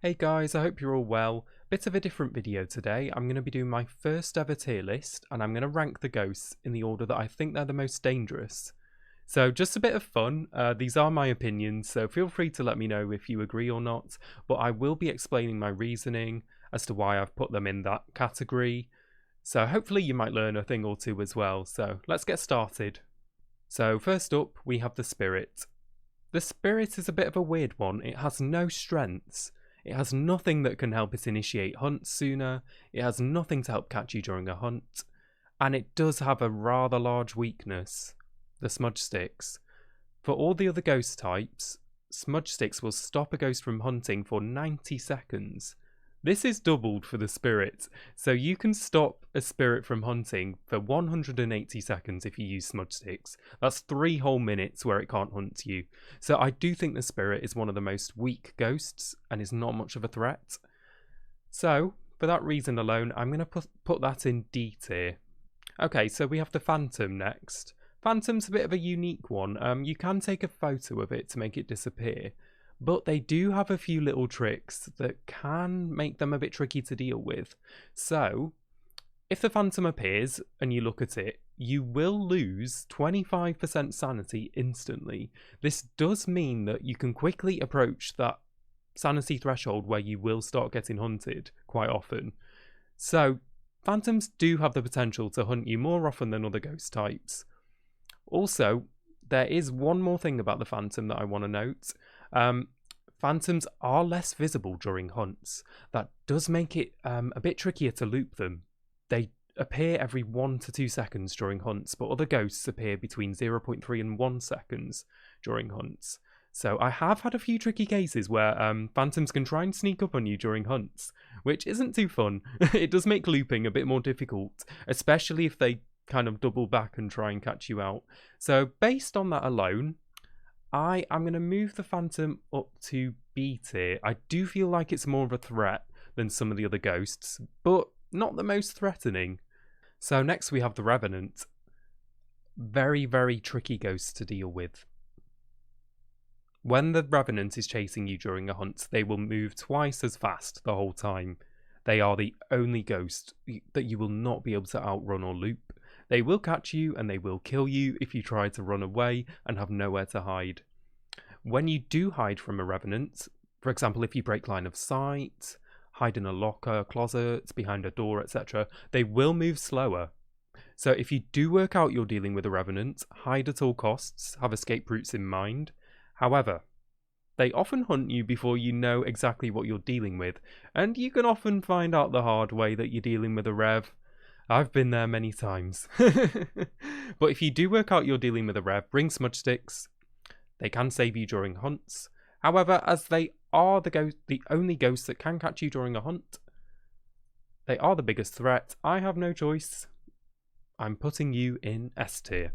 Hey guys, I hope you're all well. Bit of a different video today. I'm going to be doing my first ever tier list and I'm going to rank the ghosts in the order that I think they're the most dangerous. So just a bit of fun. These are my opinions, so feel free to let me know if you agree or not, but I will be explaining my reasoning as to why I've put them in that category. So hopefully you might learn a thing or two as well. So let's get started. So first up, we have the Spirit. The Spirit is a bit of a weird one. It has no strengths. It has nothing that can help it initiate hunts sooner, it has nothing to help catch you during a hunt, and it does have a rather large weakness, the smudge sticks. For all the other ghost types, smudge sticks will stop a ghost from hunting for 90 seconds. This is doubled for the Spirit, so you can stop a spirit from hunting for 180 seconds if you use smudge sticks. That's 3 whole minutes where it can't hunt you. So I do think the Spirit is one of the most weak ghosts and is not much of a threat. So for that reason alone, I'm going to put that in D tier. Okay, so we have the Phantom next. Phantom's a bit of a unique one. You can take a photo of it to make it disappear, but they do have a few little tricks that can make them a bit tricky to deal with. So, if the Phantom appears and you look at it, you will lose 25% sanity instantly. This does mean that you can quickly approach that sanity threshold where you will start getting hunted quite often. So, Phantoms do have the potential to hunt you more often than other ghost types. Also, there is one more thing about the Phantom that I want to note. Phantoms are less visible during hunts. That does make it a bit trickier to loop them. They appear every 1 to 2 seconds during hunts, but other ghosts appear between 0.3 and 1 seconds during hunts. So I have had a few tricky cases where Phantoms can try and sneak up on you during hunts, which isn't too fun. It does make looping a bit more difficult, especially if they kind of double back and try and catch you out. So based on that alone, I am going to move the Phantom up to B tier. I do feel like it's more of a threat than some of the other ghosts, but not the most threatening. So next we have the Revenant. Very, very tricky ghost to deal with. When the Revenant is chasing you during a hunt, they will move twice as fast the whole time. They are the only ghost that you will not be able to outrun or loop. They will catch you and they will kill you if you try to run away and have nowhere to hide. When you do hide from a Revenant, for example if you break line of sight, hide in a locker, closet, behind a door, etc., they will move slower. So if you do work out you're dealing with a Revenant, hide at all costs, have escape routes in mind. However, they often hunt you before you know exactly what you're dealing with, and you can often find out the hard way that you're dealing with a Rev. I've been there many times. But if you do work out you're dealing with a Rev, bring smudge sticks. They can save you during hunts. However, as they are the only ghosts that can catch you during a hunt, they are the biggest threat. I have no choice. I'm putting you in S tier.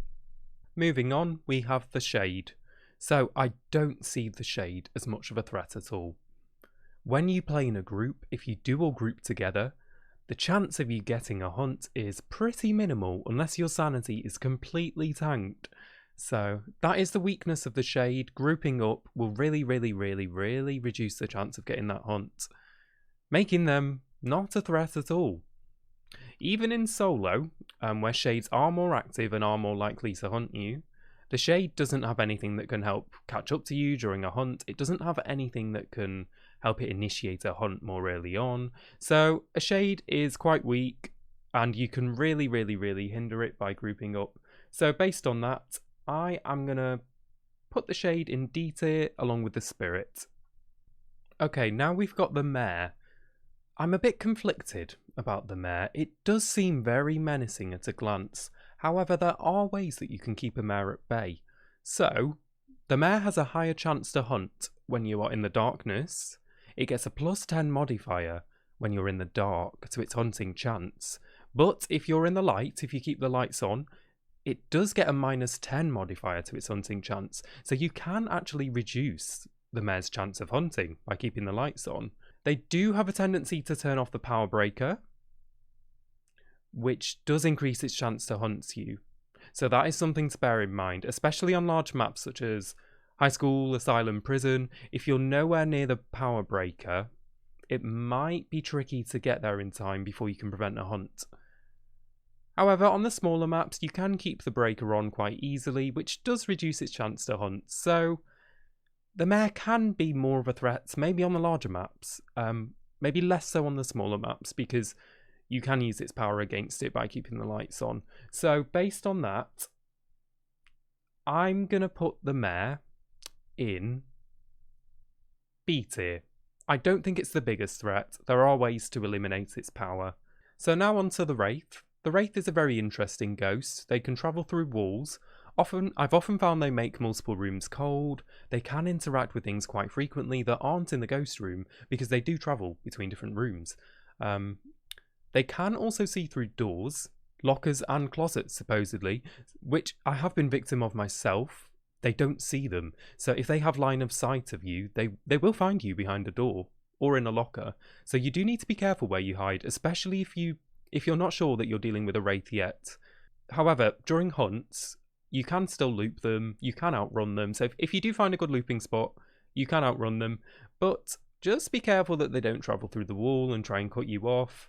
Moving on, we have the Shade. So I don't see the Shade as much of a threat at all. When you play in a group, if you do all group together, the chance of you getting a hunt is pretty minimal unless your sanity is completely tanked. So that is the weakness of the Shade. Grouping up will really reduce the chance of getting that hunt, making them not a threat at all. Even in solo, where Shades are more active and are more likely to hunt you, the Shade doesn't have anything that can help catch up to you during a hunt. It doesn't have anything that can help it initiate a hunt more early on. So a Shade is quite weak and you can really hinder it by grouping up. So based on that, I am going to put the Shade in D tier along with the Spirit. Okay, now we've got the Mare. I'm a bit conflicted about the Mare. It does seem very menacing at a glance. However, there are ways that you can keep a Mare at bay. So, the Mare has a higher chance to hunt when you are in the darkness. It gets a +10 modifier when you're in the dark to its hunting chance. But if you're in the light, if you keep the lights on, it does get a -10 modifier to its hunting chance. So you can actually reduce the Mare's chance of hunting by keeping the lights on. They do have a tendency to turn off the power breaker, which does increase its chance to hunt you. So that is something to bear in mind, especially on large maps such as high school, asylum, prison. If you're nowhere near the power breaker, it might be tricky to get there in time before you can prevent a hunt. However, on the smaller maps, you can keep the breaker on quite easily, which does reduce its chance to hunt, so the Mare can be more of a threat, maybe on the larger maps, maybe less so on the smaller maps, because you can use its power against it by keeping the lights on. So, based on that, I'm going to put the Mare in B tier. I don't think it's the biggest threat. There are ways to eliminate its power. So now on to the Wraith. The Wraith is a very interesting ghost. They can travel through walls. I've often found they make multiple rooms cold. They can interact with things quite frequently that aren't in the ghost room because they do travel between different rooms. They can also see through doors, lockers and closets supposedly, which I have been victim of myself. They don't see them, so if they have line of sight of you, they will find you behind a door or in a locker. So you do need to be careful where you hide, especially if you're not sure that you're dealing with a Wraith yet. However, during hunts, you can still loop them, you can outrun them, so if you do find a good looping spot, you can outrun them, but just be careful that they don't travel through the wall and try and cut you off.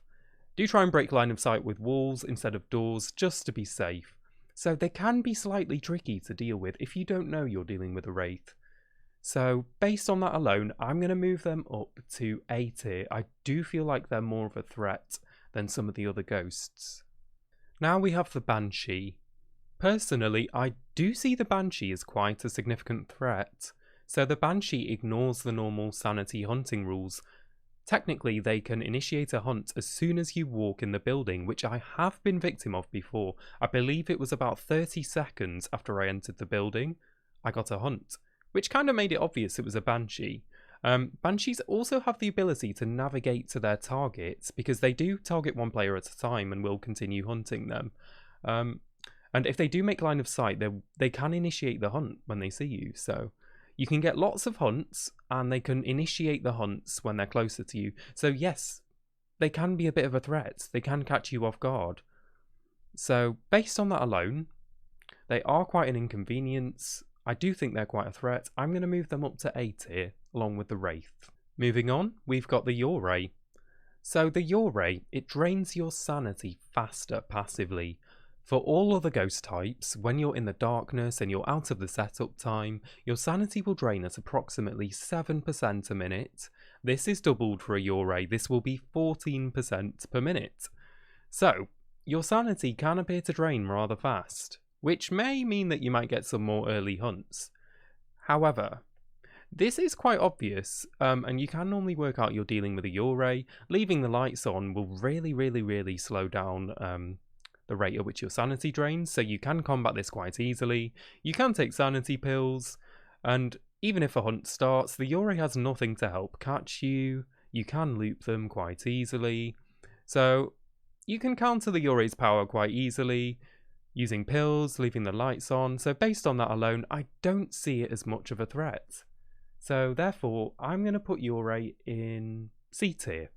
Do try and break line of sight with walls instead of doors, just to be safe. So they can be slightly tricky to deal with if you don't know you're dealing with a Wraith. So based on that alone, I'm going to move them up to A tier. I do feel like they're more of a threat than some of the other ghosts. Now we have the Banshee. Personally, I do see the Banshee as quite a significant threat. So the Banshee ignores the normal sanity hunting rules. Technically, they can initiate a hunt as soon as you walk in the building, which I have been victim of before. I believe it was about 30 seconds after I entered the building, I got a hunt, which kind of made it obvious it was a Banshee. Banshees also have the ability to navigate to their targets, because they do target one player at a time and will continue hunting them. And if they do make line of sight, they can initiate the hunt when they see you, so you can get lots of hunts, and they can initiate the hunts when they're closer to you. So yes, they can be a bit of a threat. They can catch you off guard. So based on that alone, they are quite an inconvenience. I do think they're quite a threat. I'm going to move them up to A tier, along with the Wraith. Moving on, we've got the Yurei. So the Yurei, it drains your sanity faster passively. For all other ghost types, when you're in the darkness and you're out of the setup time, your sanity will drain at approximately 7% a minute. This is doubled for a Yurei. This will be 14% per minute. So, your sanity can appear to drain rather fast, which may mean that you might get some more early hunts. However, this is quite obvious, and you can normally work out you're dealing with a Yurei. Leaving the lights on will really slow down the rate at which your sanity drains, so you can combat this quite easily. You can take sanity pills, and even if a hunt starts, the Yurei has nothing to help catch you. You can loop them quite easily, so you can counter the Yurei's power quite easily using pills, leaving the lights on. So based on that alone, I don't see it as much of a threat. So therefore, I'm going to put Yurei in C tier.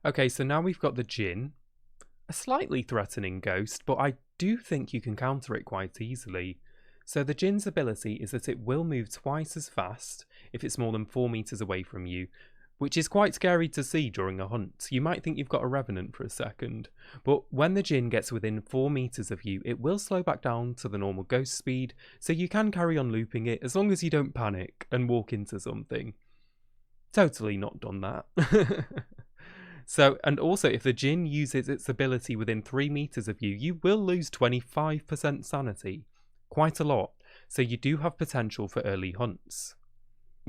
Okay, so now we've got the Jinn. A slightly threatening ghost, but I do think you can counter it quite easily. So the Jinn's ability is that it will move twice as fast if it's more than 4 meters away from you, which is quite scary to see during a hunt. You might think you've got a Revenant for a second, but when the Jinn gets within 4 meters of you, it will slow back down to the normal ghost speed, so you can carry on looping it as long as you don't panic and walk into something. Totally not done that. So, and also if the Jinn uses its ability within 3 meters of you, you will lose 25% sanity. Quite a lot. So you do have potential for early hunts.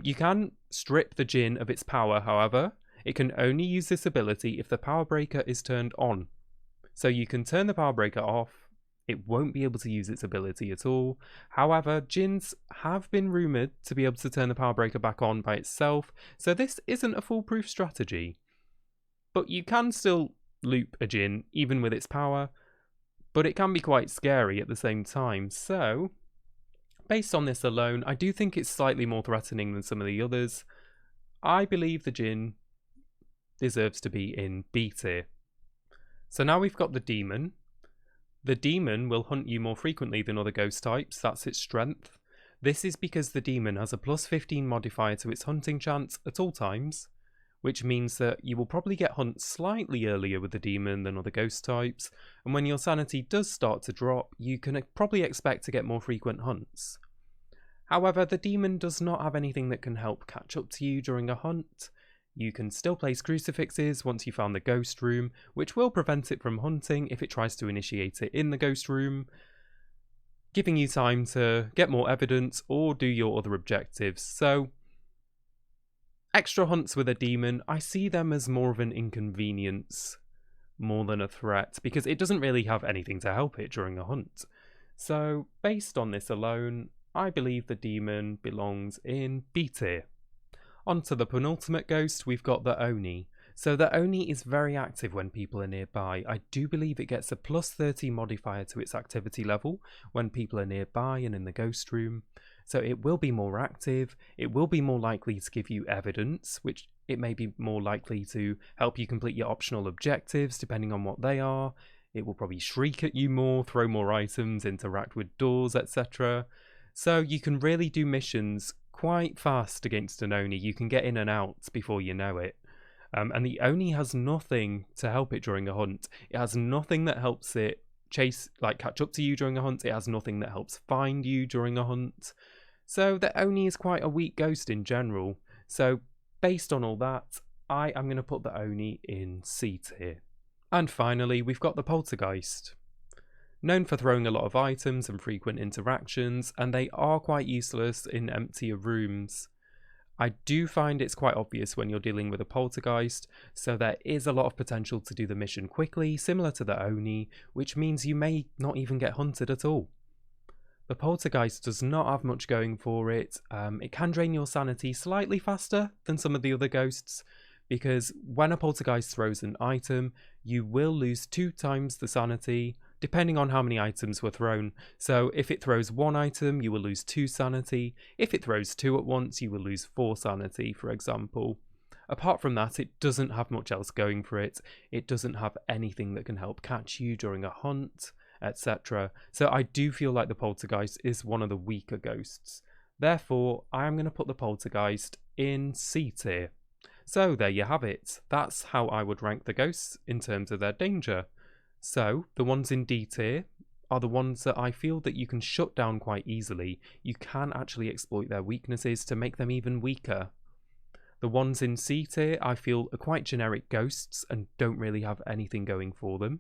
You can strip the Jinn of its power, however. It can only use this ability if the power breaker is turned on. So you can turn the power breaker off. It won't be able to use its ability at all. However, Jinns have been rumoured to be able to turn the power breaker back on by itself, so this isn't a foolproof strategy. But you can still loop a Jinn, even with its power, but it can be quite scary at the same time. So, based on this alone, I do think it's slightly more threatening than some of the others. I believe the Jinn deserves to be in B tier. So now we've got the Demon. The Demon will hunt you more frequently than other ghost types, that's its strength. This is because the Demon has a +15 modifier to its hunting chance at all times, which means that you will probably get hunts slightly earlier with the demon than other ghost types, and when your sanity does start to drop, you can probably expect to get more frequent hunts. However, the demon does not have anything that can help catch up to you during a hunt. You can still place crucifixes once you found the ghost room, which will prevent it from hunting if it tries to initiate it in the ghost room, giving you time to get more evidence or do your other objectives. So, extra hunts with a demon, I see them as more of an inconvenience more than a threat, because it doesn't really have anything to help it during a hunt. So, based on this alone, I believe the demon belongs in B tier. On to the penultimate ghost, we've got the Oni. So the Oni is very active when people are nearby. I do believe it gets a plus 30 modifier to its activity level when people are nearby and in the ghost room. So it will be more active, it will be more likely to give you evidence, which it may be more likely to help you complete your optional objectives depending on what they are. It will probably shriek at you more, throw more items, interact with doors, etc. So you can really do missions quite fast against an Oni. You can get in and out before you know it. And the Oni has nothing to help it during a hunt. It has nothing that helps it catch up to you during a hunt. It has nothing that helps find you during a hunt. So the Oni is quite a weak ghost in general. So based on all that, I am going to put the Oni in C tier. And finally, we've got the Poltergeist. Known for throwing a lot of items and frequent interactions, and they are quite useless in emptier rooms. I do find it's quite obvious when you're dealing with a Poltergeist, so there is a lot of potential to do the mission quickly, similar to the Oni, which means you may not even get hunted at all. The Poltergeist does not have much going for it. It can drain your sanity slightly faster than some of the other ghosts, because when a Poltergeist throws an item, you will lose 2 times the sanity, depending on how many items were thrown. So if it throws 1 item, you will lose 2 sanity. If it throws 2 at once, you will lose 4 sanity, for example. Apart from that, it doesn't have much else going for it. It doesn't have anything that can help catch you during a hunt, etc. So I do feel like the Poltergeist is one of the weaker ghosts. Therefore, I am going to put the Poltergeist in C tier. So there you have it. That's how I would rank the ghosts in terms of their danger. So the ones in D tier are the ones that I feel that you can shut down quite easily. You can actually exploit their weaknesses to make them even weaker. The ones in C tier I feel are quite generic ghosts and don't really have anything going for them.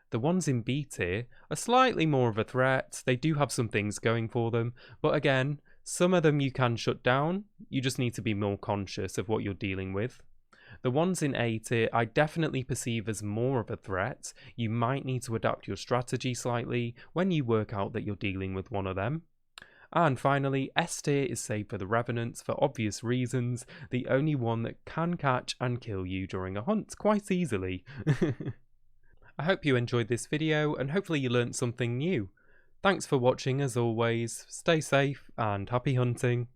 The ones in B tier are slightly more of a threat. They do have some things going for them, but again, some of them you can shut down. You just need to be more conscious of what you're dealing with. The ones in A tier I definitely perceive as more of a threat. You might need to adapt your strategy slightly when you work out that you're dealing with one of them. And finally, S tier is saved for the Revenants for obvious reasons, the only one that can catch and kill you during a hunt quite easily. I hope you enjoyed this video and hopefully you learnt something new. Thanks for watching as always, stay safe and happy hunting.